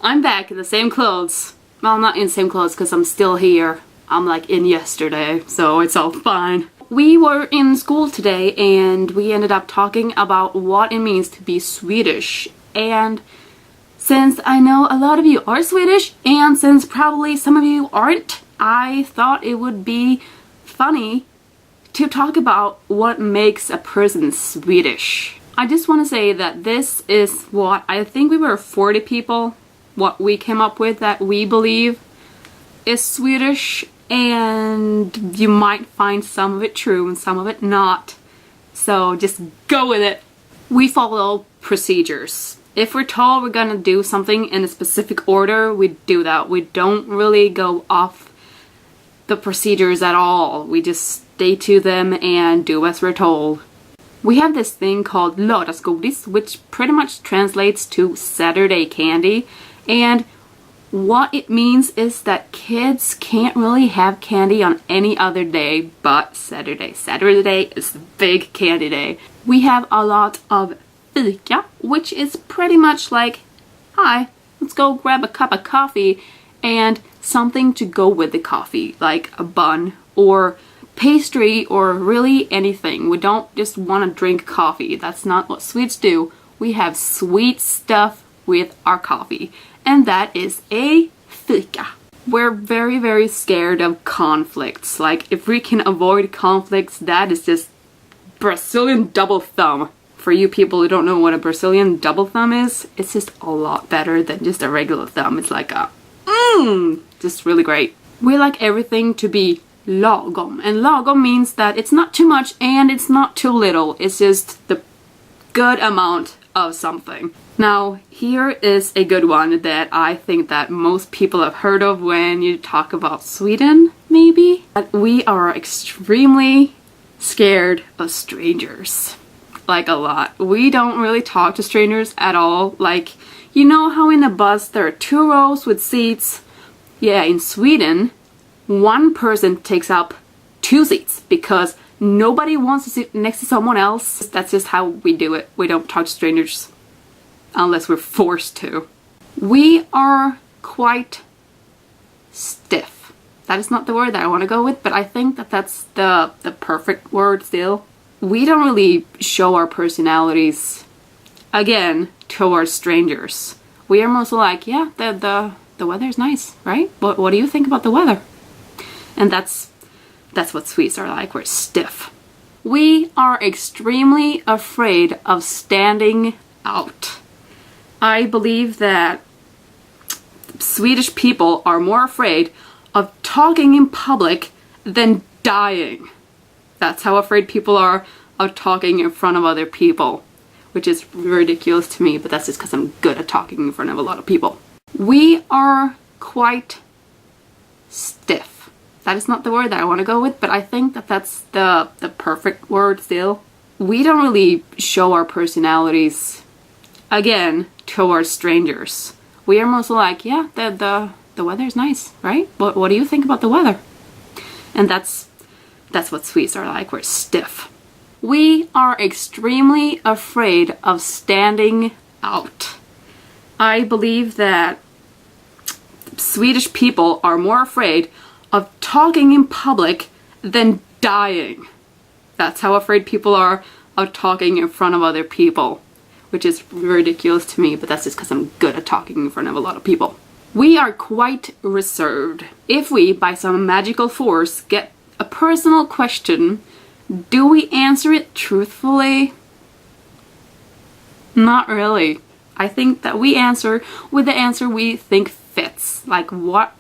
I'm back in the same clothes. Well, I'm not in the same clothes because I'm still here. I'm like in yesterday, so it's all fine. We were in school today and we ended up talking about what it means to be Swedish. And since I know a lot of you are Swedish, and since probably some of you aren't, I thought it would be funny to talk about what makes a person Swedish. I just want to say that this is what I think we were 40 people, what we came up with that we believe is Swedish, and you might find some of it true and some of it not. So just go with it. We follow procedures. If we're told we're gonna do something in a specific order, we do that. We don't really go off the procedures at all. We just stay to them and do as we're told. We have this thing called lördagsgodis, which pretty much translates to Saturday candy. And what it means is that kids can't really have candy on any other day but Saturday. Saturday is the big candy day. We have a lot of fika, which is pretty much like, hi, let's go grab a cup of coffee and something to go with the coffee, like a bun or pastry or really anything. We don't just want to drink coffee. That's not what Swedes do. We have sweet stuff with our coffee, and that is a fika. We're very, very scared of conflicts. Like, if we can avoid conflicts, that is just Brazilian double thumb. For you people who don't know what a Brazilian double thumb is, it's just a lot better than just a regular thumb. It's like a just really great. We like everything to be lagom, and lagom means that it's not too much and it's not too little. It's just the good amount of something. Now, here is a good one that I think that most people have heard of when you talk about Sweden, maybe. That we are extremely scared of strangers. Like, a lot. We don't really talk to strangers at all. Like, you know how in a bus there are 2 rows with seats? Yeah, in Sweden, one person takes up 2 seats because nobody wants to sit next to someone else. That's just how we do it. We don't talk to strangers unless we're forced to. We are quite stiff. That is not the word that I want to go with, but I think that that's the perfect word still. We don't really show our personalities, again, towards strangers. We are mostly like, yeah, the weather's nice, right? What do you think about the weather? And that's what Swedes are like. We're stiff. We are extremely afraid of standing out. I believe that Swedish people are more afraid of talking in public than dying. That's how afraid people are of talking in front of other people, which is ridiculous to me, but that's just because I'm good at talking in front of a lot of people. We are quite stiff. That is not the word that I want to go with, but I think that that's the perfect word still. We don't really show our personalities, again, towards strangers. We are mostly like, yeah, the weather's nice, right? What do you think about the weather? And that's what Swedes are like. We're stiff. We are extremely afraid of standing out. I believe that Swedish people are more afraid of talking in public than dying. That's how afraid people are of talking in front of other people, which is ridiculous to me, but that's just because I'm good at talking in front of a lot of people. We are quite reserved. If we, by some magical force, get a personal question, do we answer it truthfully? Not really. I think that we answer with the answer we think fits. Like, what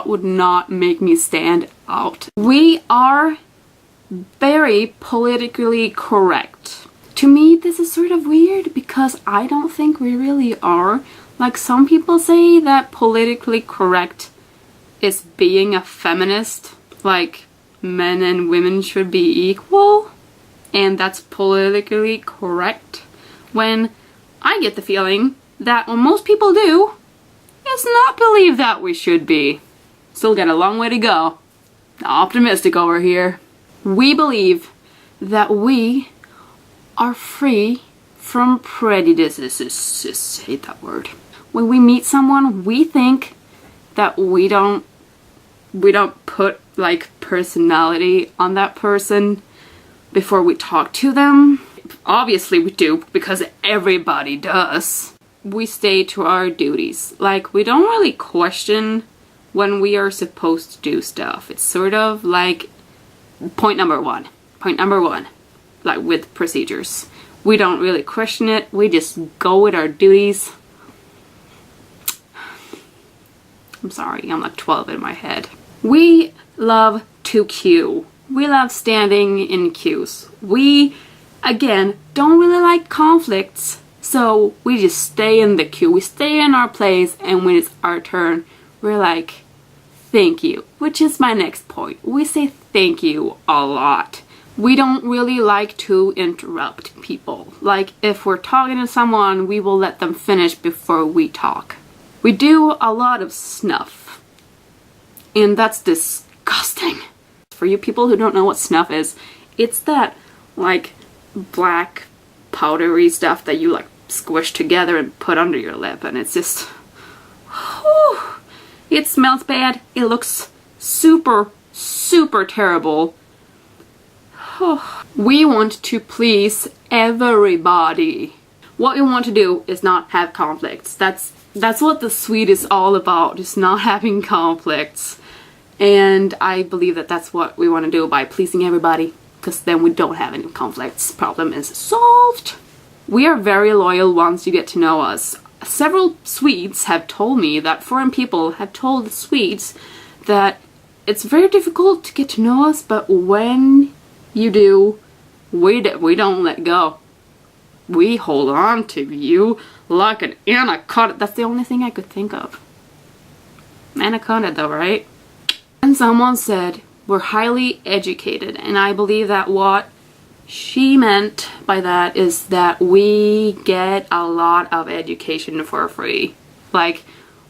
would not make me stand out? We are very politically correct. To me, this is sort of weird because I don't think we really are. Like, some people say that politically correct is being a feminist. Like, men and women should be equal, and that's politically correct. When I get the feeling that what most people do is not believe that we should be. Still got a long way to go. Optimistic over here. We believe that we are free from prejudices. Hate that word. when we meet someone, we think that we don't put like personality on that person before we talk to them. Obviously we do, because everybody does. We stay to our duties. Like, we don't really question when we are supposed to do stuff. It's sort of like point number one, like with procedures. We don't really question it. We just go with our duties. I'm sorry, I'm like 12 in my head. We love to queue. We love standing in queues. We, again, don't really like conflicts, so we just stay in the queue. We stay in our place, and when it's our turn, we're like, thank you, which is my next point. We say thank you a lot. We don't really like to interrupt people. Like, if we're talking to someone, we will let them finish before we talk. We do a lot of snuff, and that's disgusting. For you people who don't know what snuff is, it's that like black powdery stuff that you like squish together and put under your lip, and it's just, whew, it smells bad. It looks super terrible. We want to please everybody. What we want to do is not have conflicts. That's what the Swede is all about, is not having conflicts. And I believe that that's what we want to do by pleasing everybody, because then we don't have any conflicts. Problem is solved. We are very loyal once you get to know us. Several Swedes have told me that foreign people have told the Swedes that it's very difficult to get to know us, but when you do, we don't let go. We hold on to you like an anaconda. That's the only thing I could think of. Anaconda though, right? And someone said we're highly educated, and I believe that what she meant by that is that we get a lot of education for free. Like,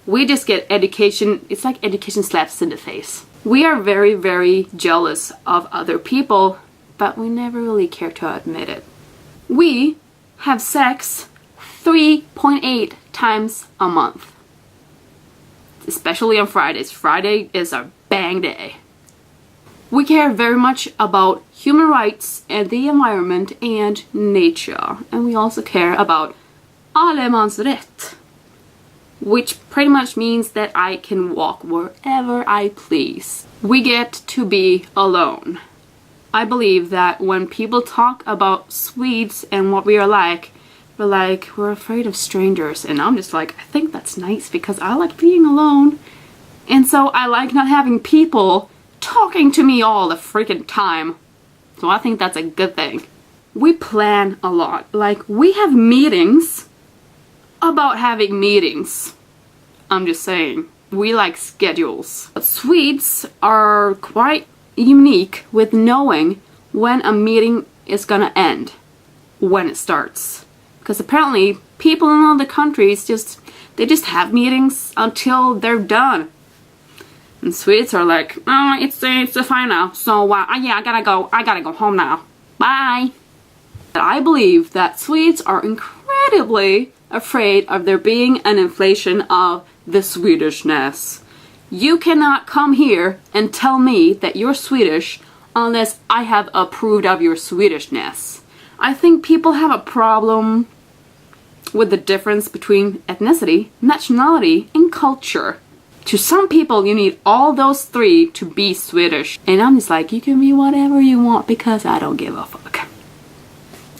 we just get education. It's like education slaps in the face. We are very jealous of other people, but we never really care to admit it. We have sex 3.8 times a month. Especially on Fridays. Friday is our bang day. We care very much about human rights and the environment and nature. And we also care about allemansrätt, which pretty much means that I can walk wherever I please. We get to be alone. I believe that when people talk about Swedes and what we are like, we're afraid of strangers. And I'm just like, I think that's nice because I like being alone. And so I like not having people talking to me all the freaking time. So I think that's a good thing. We plan a lot. Like, we have meetings about having meetings. I'm just saying. We like schedules. But Swedes are quite unique with knowing when a meeting is gonna end. When it starts. Because apparently people in other countries just have meetings until they're done. And Swedes are like, oh, it's fine now. So yeah, I gotta go home now. Bye. I believe that Swedes are incredibly afraid of there being an inflation of the Swedishness. You cannot come here and tell me that you're Swedish unless I have approved of your Swedishness. I think people have a problem with the difference between ethnicity, nationality, and culture. To some people, you need all those three to be Swedish. And I'm just like, you can be whatever you want because I don't give a fuck.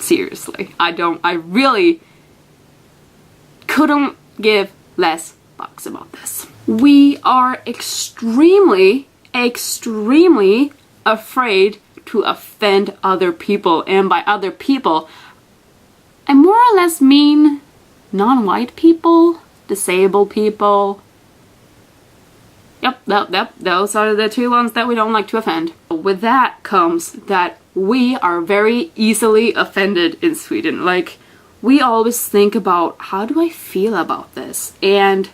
Seriously, I really couldn't give less fucks about this. We are extremely afraid to offend other people. And by other people, I more or less mean non-white people, disabled people. Yep, those are the two ones that we don't like to offend. With that comes that we are very easily offended in Sweden. Like, we always think about, how do I feel about this? And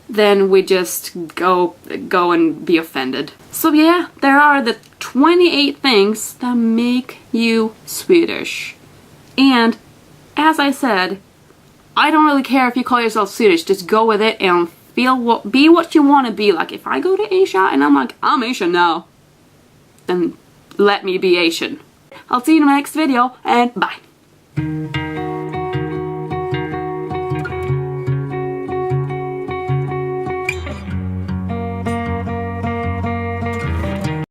then we just go and be offended. So yeah, there are the 28 things that make you Swedish. And as I said, I don't really care if you call yourself Swedish, just go with it and be what you want to be. Like, if I go to Asia and I'm like, I'm Asian now, then let me be Asian. I'll see you in my next video, and bye.